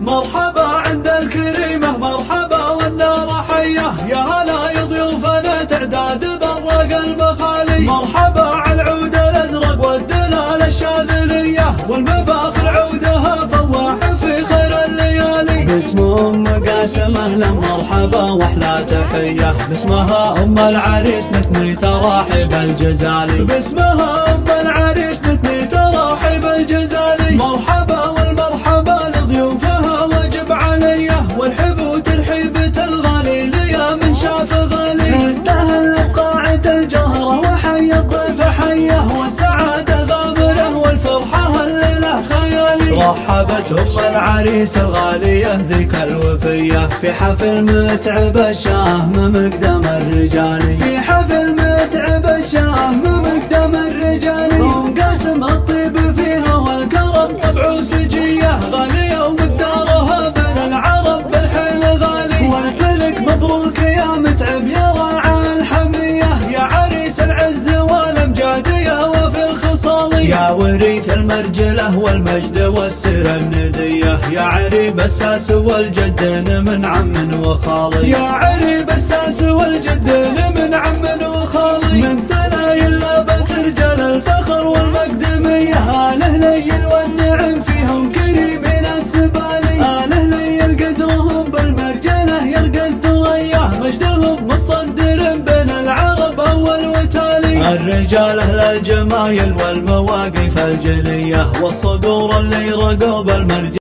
مرحبا عند الكريمة مرحبا والنار حية، يا هلا يا ضيوفنا تعداد برق المخالي. مرحبا على العود الازرق والدلال الشاذلية، والمفاخر عودها فواح في خير الليالي. باسم ام قاسم اهلا مرحبا واحلى تحية، باسمها ام العريس نثني تراحب الجزالي. باسمها ام العريس نثني تراحب الجزالي. مرحبا والمرحبا لضيوفها واجب عليه، والحب ترحيبة الغالي ليا من شاف غالي. استهل بقاعة الجهرة وحي الضيف حيه، والسعادة غامره والفرحة الليلة خيالي. رحبت ام العريس الغالية ذيك الوفية، في حفل متعب الشهم مقدم الرجالي. في حفل متعب الشهم مقدم الرجالي. ام قاسم الطيب فيها والكرم طبع سجية، غالية ومقدارها بين العرب بالحيل غالي. والفلك مبروك يا متعب يا راعى الحمية، يا عريس العز والامجادية وفي الخصالي. يا وريث المرجلة والمجد والسيرة الندية، يا عريب الساس والجدين من عم وخالي. يا عريب الساس والجدين من عم وخالي. من سنايل لابت رجال الفخر والمقدمية، آله ليل والنعم فيهم كريمين السبالي. آله ليل قدرهم بالمرجلة يرقى الثريا، مجدهم متصدر بين العرب أول وتالي. الرجال أهل الجمايل والمواقف الجلية، والصقور اللي رقوا بالمرجلة